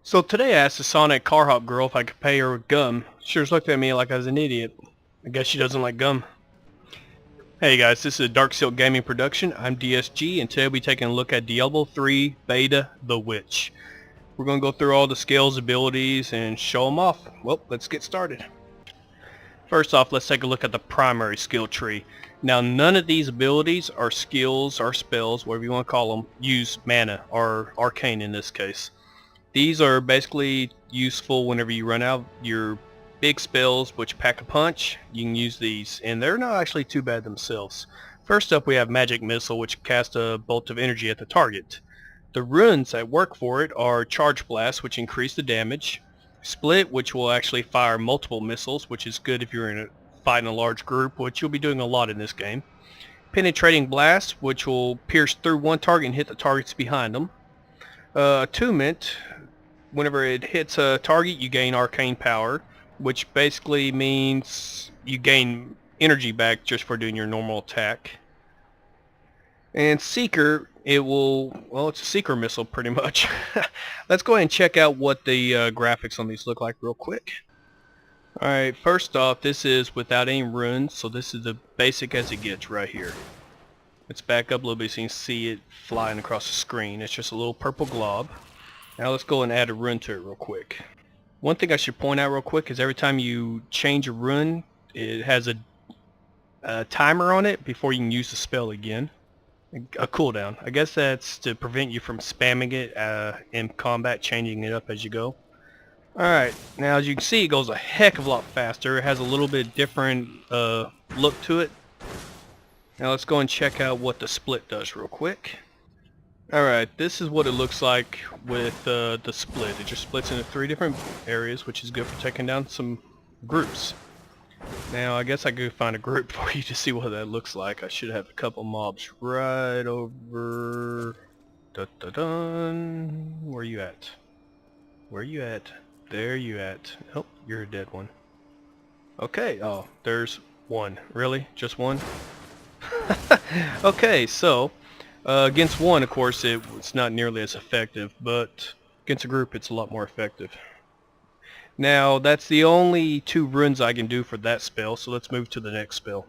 So today I asked the Sonic car hop girl if I could pay her with gum. She just looked at me like I was an idiot. I guess she doesn't like gum. Hey guys, this is a Dark Silk Gaming production. I'm DSG and today we'll be taking a look at Diablo 3 Beta The Witch. We're going to go through all the skills, abilities, and show them off. Well, let's get started. First off, let's take a look at the primary skill tree. Now none of these abilities or skills or spells, whatever you want to call them, use mana or arcane in this case. These are basically useful whenever you run out your big spells which pack a punch. You can use these and they're not actually too bad themselves. First up we have Magic Missile, which casts a bolt of energy at the target. The runes that work for it are Charge Blast, which increase the damage, Split, which will actually fire multiple missiles, which is good if you're fighting a large group, which you'll be doing a lot in this game. Penetrating Blast, which will pierce through one target and hit the targets behind them. Attunement, whenever it hits a target you gain arcane power, which basically means you gain energy back just for doing your normal attack. And Seeker, it's a Seeker missile pretty much. Let's go ahead and check out what the graphics on these look like real quick. Alright, first off, this is without any runes, so this is the basic as it gets right here. Let's back up a little bit so you can see it flying across the screen. It's just a little purple glob. Now let's go and add a rune to it real quick. One thing I should point out real quick is every time you change a rune, it has a timer on it before you can use the spell again. A cooldown. I guess that's to prevent you from spamming it in combat, changing it up as you go. Alright, now as you can see it goes a heck of a lot faster. It has a little bit different look to it. Now let's go and check out what the split does real quick. Alright, this is what it looks like with the split. It just splits into 3 different areas, which is good for taking down some groups. Now I guess I could find a group for you to see what that looks like. I should have a couple mobs right over... Dun. Where you at? Where you at? There you at. Oh, you're a dead one. Okay, oh, there's one. Really? Just one? Okay, so... against one, of course, it's not nearly as effective, but against a group it's a lot more effective. Now, that's the only 2 runes I can do for that spell, so let's move to the next spell.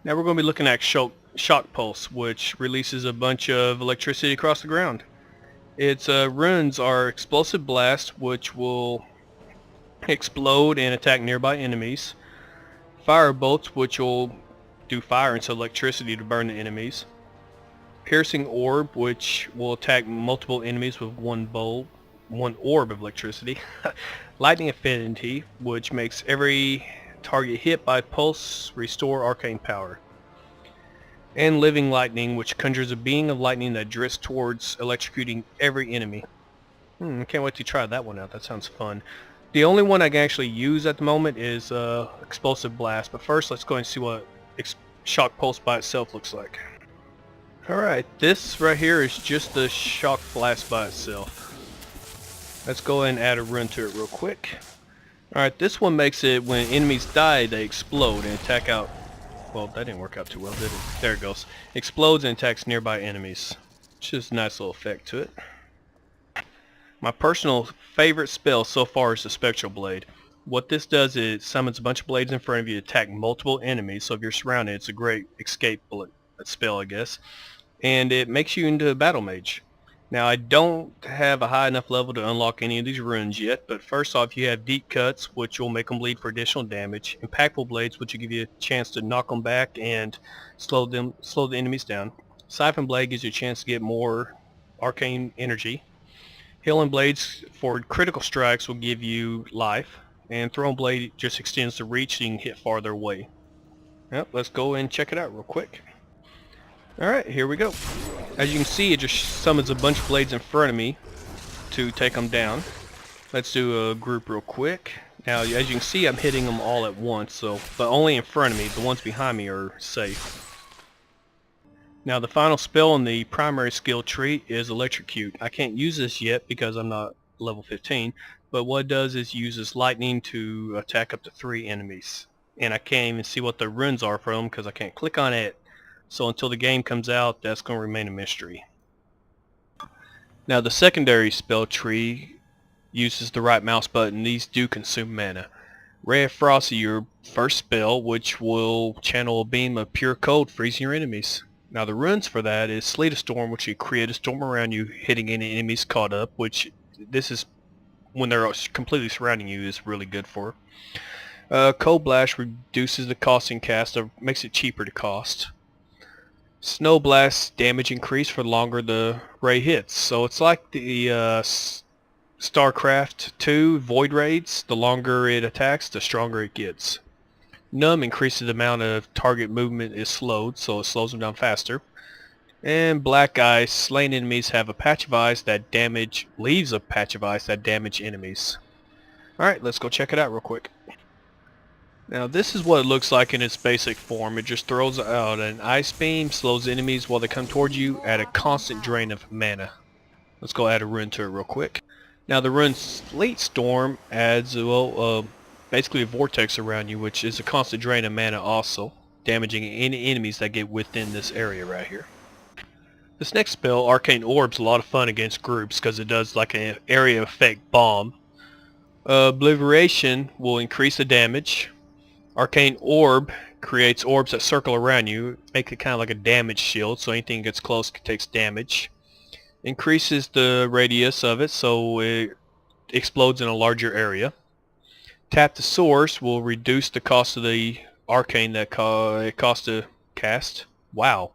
Now we're going to be looking at Shock Pulse, which releases a bunch of electricity across the ground. Its runes are Explosive Blast, which will explode and attack nearby enemies. Fire Bolts, which will do fire into electricity to burn the enemies. Piercing Orb, which will attack multiple enemies with one orb of electricity. Lightning Affinity, which makes every target hit by pulse restore arcane power. And Living Lightning, which conjures a being of lightning that drifts towards electrocuting every enemy. Can't wait to try that one out. That sounds fun. The only one I can actually use at the moment is Explosive Blast, but first let's go and see what Shock Pulse by itself looks like. Alright, this right here is just the Shock Blast by itself. Let's go ahead and add a rune to it real quick. Alright, this one makes it when enemies die, they explode and attack out... Well, that didn't work out too well, did it? There it goes. Explodes and attacks nearby enemies. Just a nice little effect to it. My personal favorite spell so far is the Spectral Blade. What this does is it summons a bunch of blades in front of you to attack multiple enemies, so if you're surrounded, it's a great escape spell, I guess. And it makes you into a battle mage. Now I don't have a high enough level to unlock any of these runes yet, but first off you have Deep Cuts, which will make them bleed for additional damage, Impactful Blades, which will give you a chance to knock them back and slow the enemies down. Siphon Blade gives you a chance to get more arcane energy. Healing Blades for critical strikes will give you life, and Throne Blade just extends the reach so you can hit farther away. Yep, let's go and check it out real quick. Alright, here we go. As you can see, it just summons a bunch of blades in front of me to take them down. Let's do a group real quick. Now, as you can see, I'm hitting them all at once, but only in front of me. The ones behind me are safe. Now, the final spell in the primary skill tree is Electrocute. I can't use this yet because I'm not level 15, but what it does is uses lightning to attack up to 3 enemies. And I can't even see what the runes are for them because I can't click on it. So until the game comes out, that's going to remain a mystery. Now the secondary spell tree uses the right mouse button. These do consume mana. Ray of Frost is your first spell, which will channel a beam of pure cold, freezing your enemies. Now the runes for that is Sleet of Storm, which you create a storm around you, hitting any enemies caught up, which this is when they're completely surrounding you is really good for. Cold Blast reduces the cost in cast, or makes it cheaper to cast. Snow Blast damage increase for the longer the ray hits. So it's like the StarCraft 2 Void Raids. The longer it attacks, the stronger it gets. Numb increases the amount of target movement is slowed, so it slows them down faster. And Black Ice, slain enemies have a patch of ice that leaves a patch of ice that damage enemies. Alright, let's go check it out real quick. Now this is what it looks like in its basic form. It just throws out an ice beam, slows enemies while they come towards you at a constant drain of mana. Let's go add a rune to it real quick. Now the rune Sleet Storm adds basically a vortex around you, which is a constant drain of mana also, damaging any enemies that get within this area right here. This next spell, Arcane Orbs, is a lot of fun against groups because it does like an area effect bomb. Obliteration will increase the damage. Arcane Orb creates orbs that circle around you, make it kind of like a damage shield, so anything that gets close takes damage. Increases the radius of it, so it explodes in a larger area. Tap the source will reduce the cost of the arcane that it costs to cast. Wow.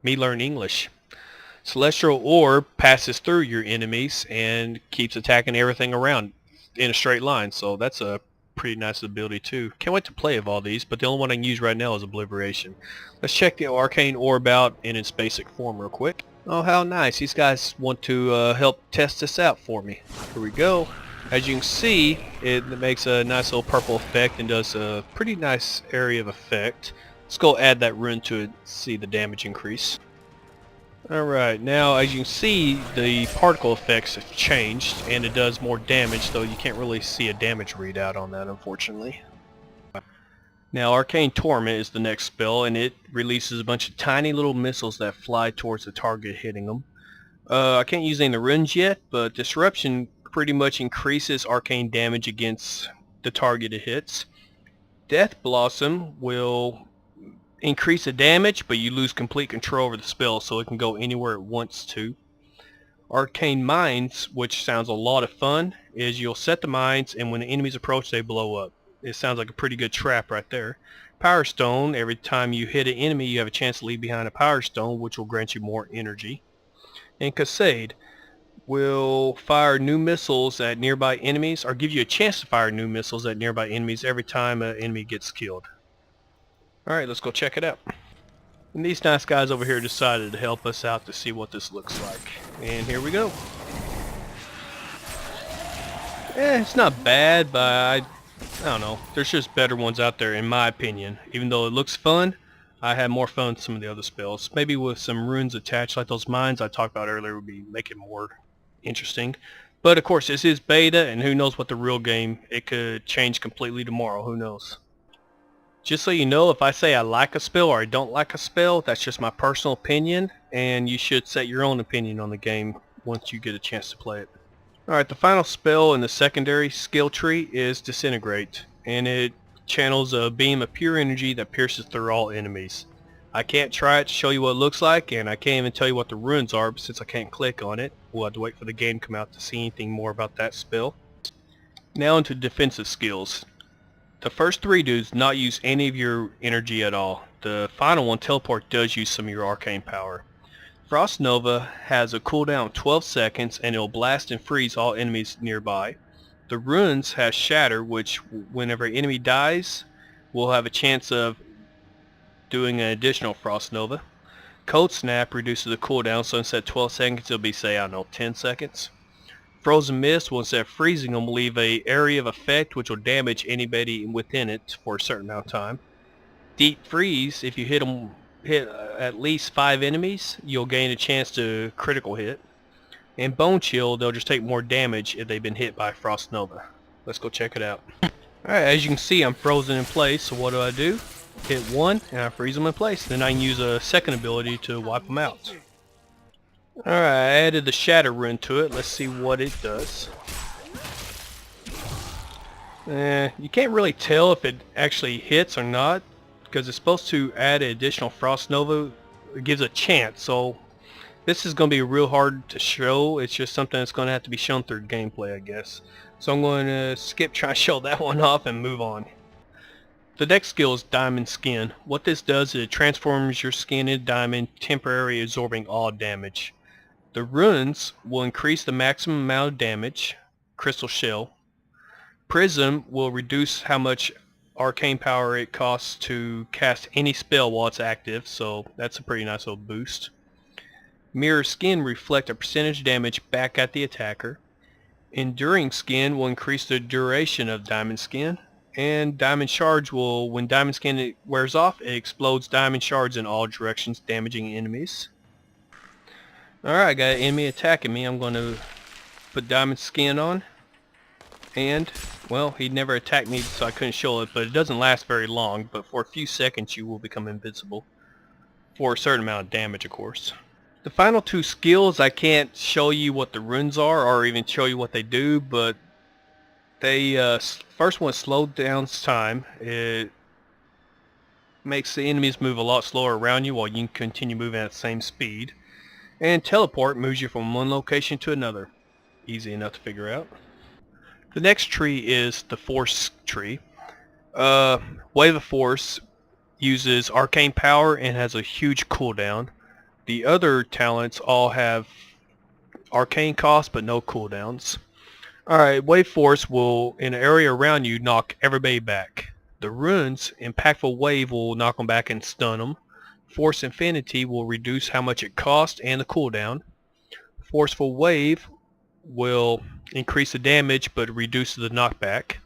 Me learn English. Celestial Orb passes through your enemies and keeps attacking everything around in a straight line, so that's a pretty nice ability too. Can't wait to play of all these, but the only one I can use right now is Obliteration. Let's check the Arcane Orb out in its basic form real quick. Oh, how nice. These guys want to help test this out for me. Here we go. As you can see, it makes a nice little purple effect and does a pretty nice area of effect. Let's go add that rune to it, see the damage increase. Alright, now as you can see, the particle effects have changed and it does more damage, though you can't really see a damage readout on that, unfortunately. Now Arcane Torment is the next spell, and it releases a bunch of tiny little missiles that fly towards the target, hitting them. I can't use any of the runes yet, but Disruption pretty much increases arcane damage against the target it hits. Death Blossom will increase the damage, but you lose complete control over the spell, so it can go anywhere it wants to. Arcane Mines, which sounds a lot of fun, is you'll set the mines, and when the enemies approach, they blow up. It sounds like a pretty good trap right there. Power Stone, every time you hit an enemy, you have a chance to leave behind a Power Stone, which will grant you more energy. And Cascade will fire new missiles at nearby enemies, or give you a chance to fire new missiles at nearby enemies every time an enemy gets killed. Alright, let's go check it out. And these nice guys over here decided to help us out to see what this looks like. And here we go. It's not bad, but I don't know. There's just better ones out there, in my opinion. Even though it looks fun, I had more fun with some of the other spells. Maybe with some runes attached, like those mines I talked about earlier, would be make it more interesting. But of course, this is beta, and who knows what the real game, it could change completely tomorrow. Who knows? Just so you know, if I say I like a spell or I don't like a spell, that's just my personal opinion, and you should set your own opinion on the game once you get a chance to play it. Alright, the final spell in the secondary skill tree is Disintegrate, and it channels a beam of pure energy that pierces through all enemies. I can't try it to show you what it looks like, and I can't even tell you what the runes are since I can't click on it. We'll have to wait for the game to come out to see anything more about that spell. Now into defensive skills. The first three do not use any of your energy at all. The final one, Teleport, does use some of your arcane power. Frost Nova has a cooldown of 12 seconds, and it will blast and freeze all enemies nearby. The runes has Shatter, which whenever an enemy dies, will have a chance of doing an additional Frost Nova. Cold Snap reduces the cooldown, so instead of 12 seconds, it'll be, say, I don't know, 10 seconds. Frozen Mist will, instead of freezing them, leave an area of effect which will damage anybody within it for a certain amount of time. Deep Freeze, if you hit at least 5 enemies, you'll gain a chance to critical hit. And Bone Chill, they'll just take more damage if they've been hit by Frost Nova. Let's go check it out. Alright, as you can see, I'm frozen in place, so what do? Hit 1, and I freeze them in place. Then I can use a second ability to wipe them out. Alright, I added the Shatter rune to it. Let's see what it does. You can't really tell if it actually hits or not, because it's supposed to add an additional Frost Nova. It gives a chance, so this is going to be real hard to show. It's just something that's going to have to be shown through gameplay, I guess. So I'm going to skip trying to show that one off and move on. The next skill is Diamond Skin. What this does is it transforms your skin into diamond, temporarily absorbing all damage. The runes will increase the maximum amount of damage, Crystal Shell. Prism will reduce how much arcane power it costs to cast any spell while it's active, so that's a pretty nice little boost. Mirror Skin reflect a percentage damage back at the attacker. Enduring Skin will increase the duration of Diamond Skin. And Diamond Shards will, when Diamond Skin wears off, it explodes Diamond Shards in all directions, damaging enemies. Alright, I got an enemy attacking me. I'm going to put Diamond Skin on. And, well, he never attacked me, so I couldn't show it, but it doesn't last very long. But for a few seconds, you will become invincible. For a certain amount of damage, of course. The final two skills, I can't show you what the runes are or even show you what they do, but they, first one slows down time. It makes the enemies move a lot slower around you while you can continue moving at the same speed. And teleport moves you from one location to another. Easy enough to figure out. The next tree is the Force tree. Wave of Force uses arcane power and has a huge cooldown. The other talents all have arcane costs but no cooldowns. Alright, Wave Force will, in an area around you, knock everybody back. The runes, Impactful Wave, will knock them back and stun them. Force Infinity will reduce how much it costs and the cooldown. Forceful Wave will increase the damage but reduce the knockback.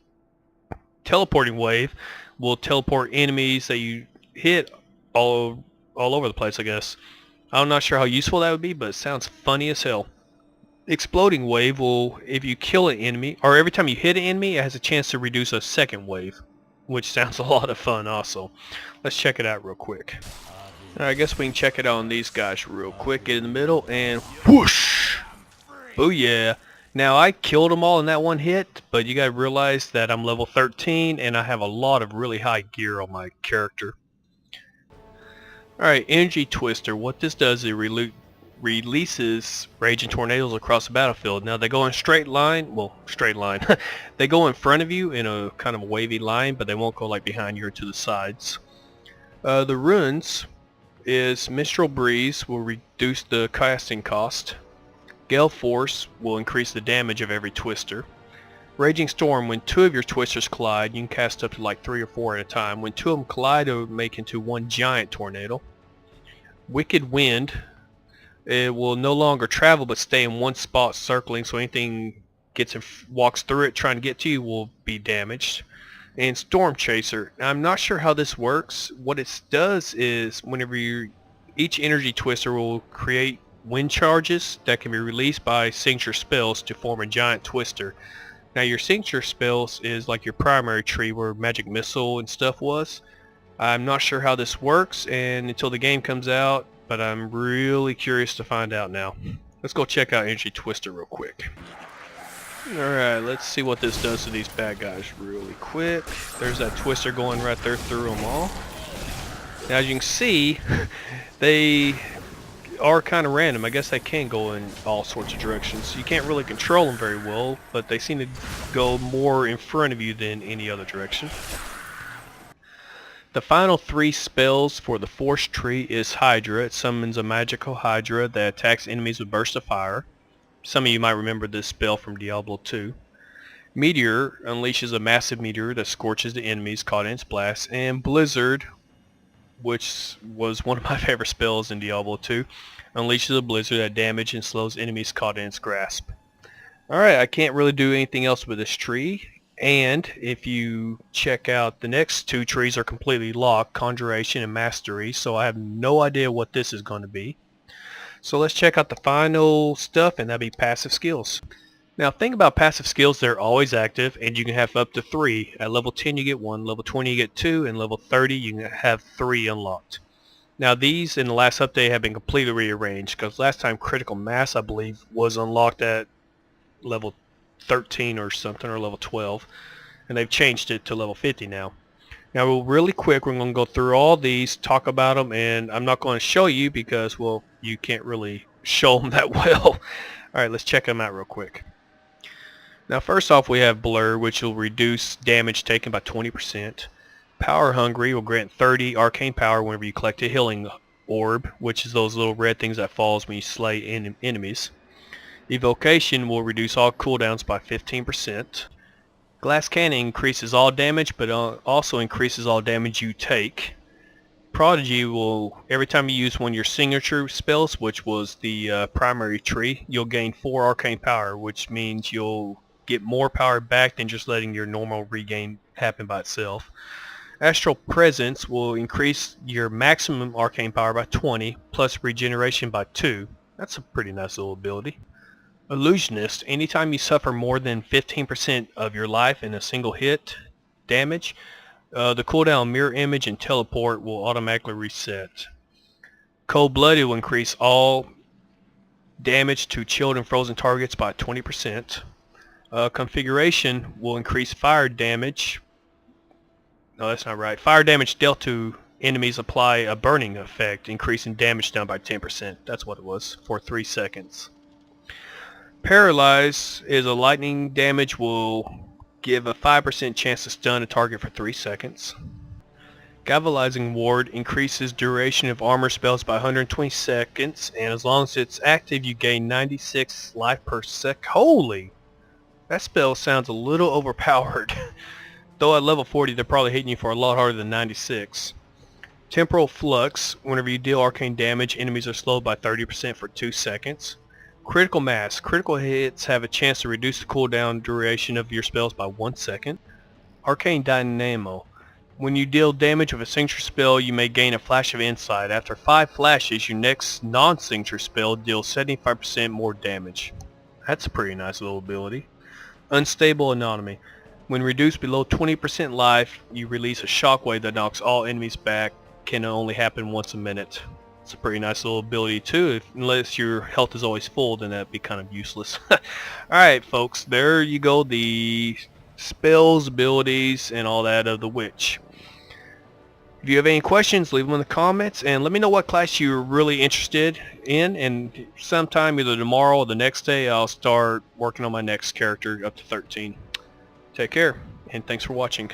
Teleporting Wave will teleport enemies that you hit all over the place, I guess. I'm not sure how useful that would be, but it sounds funny as hell. Exploding Wave will, if you kill an enemy, or every time you hit an enemy, it has a chance to reduce a second wave, which sounds a lot of fun also. Let's check it out real quick. I guess we can check it out on these guys real quick. Get in the middle and whoosh! Booyah! Now I killed them all in that one hit, but you gotta realize that I'm level 13 and I have a lot of really high gear on my character. Alright, Energy Twister. What this does is it releases raging tornadoes across the battlefield. Now they go in a straight line, well, straight line. They go in front of you in a kind of a wavy line, but they won't go like behind you or to the sides. The runes is Mistral Breeze will reduce the casting cost. Gale Force will increase the damage of every twister. Raging Storm, when two of your twisters collide, you can cast up to like 3 or 4 at a time. When two of them collide, it will make into one giant tornado. Wicked Wind, it will no longer travel but stay in one spot circling, so anything walks through it trying to get to you will be damaged. And Storm Chaser, now, I'm not sure how this works. What it does is whenever each energy twister will create wind charges that can be released by signature spells to form a giant twister. Now your signature spells is like your primary tree where Magic Missile and stuff was. I'm not sure how this works and until the game comes out, but I'm really curious to find out now. Let's go check out Energy Twister real quick. Alright, let's see what this does to these bad guys really quick. There's that twister going right there through them all. Now as you can see, they are kind of random. I guess they can go in all sorts of directions. You can't really control them very well, but they seem to go more in front of you than any other direction. The final 3 spells for the Force tree is Hydra. It summons a magical Hydra that attacks enemies with bursts of fire. Some of you might remember this spell from Diablo 2. Meteor unleashes a massive meteor that scorches the enemies caught in its blast. And Blizzard, which was one of my favorite spells in Diablo 2, unleashes a blizzard that damages and slows enemies caught in its grasp. Alright, I can't really do anything else with this tree, and if you check out the next 2 trees are completely locked, Conjuration and Mastery, so I have no idea what this is going to be. So let's check out the final stuff, and that'll be passive skills. Now think about passive skills, they're always active and you can have up to 3. At level 10 you get 1, level 20 you get 2, and level 30 you can have 3 unlocked. Now these in the last update have been completely rearranged because last time Critical Mass I believe was unlocked at level 13 or something, or level 12. and they've changed it to level 50 now. Now, really quick, we're going to go through all these, talk about them, and I'm not going to show you because, well, you can't really show them that well. Alright, let's check them out real quick. Now, first off, we have Blur, which will reduce damage taken by 20%. Power Hungry will grant 30 arcane power whenever you collect a healing orb, which is those little red things that falls when you slay enemies. Evocation will reduce all cooldowns by 15%. Glass Cannon increases all damage, but also increases all damage you take. Prodigy will, every time you use one of your signature spells, which was the primary tree, you'll gain 4 arcane power, which means you'll get more power back than just letting your normal regain happen by itself. Astral Presence will increase your maximum arcane power by 20, plus regeneration by 2. That's a pretty nice little ability. Illusionist, anytime you suffer more than 15% of your life in a single hit damage, the cooldown Mirror Image and Teleport will automatically reset. Cold-Blooded will increase all damage to chilled and frozen targets by 20%. Configuration will increase fire damage. No, that's not right. Fire damage dealt to enemies apply a burning effect, increasing damage down by 10%. That's what it was, for 3 seconds. Paralyze is a lightning damage will give a 5% chance to stun a target for 3 seconds. Galvanizing Ward increases duration of armor spells by 120 seconds, and as long as it's active you gain 96 life per sec. Holy! That spell sounds a little overpowered. Though at level 40 they're probably hitting you for a lot harder than 96. Temporal Flux, whenever you deal arcane damage, enemies are slowed by 30% for 2 seconds. Critical Mass. Critical hits have a chance to reduce the cooldown duration of your spells by 1 second. Arcane Dynamo. When you deal damage with a signature spell, you may gain a flash of insight. After 5 flashes, your next non-signature spell deals 75% more damage. That's a pretty nice little ability. Unstable Anatomy. When reduced below 20% life, you release a shockwave that knocks all enemies back. Can only happen once a minute. It's a pretty nice little ability too, unless your health is always full, then that'd be kind of useless. Alright folks, there you go, the spells, abilities, and all that of the witch. If you have any questions, leave them in the comments, and let me know what class you're really interested in, and sometime either tomorrow or the next day I'll start working on my next character up to 13. Take care, and thanks for watching.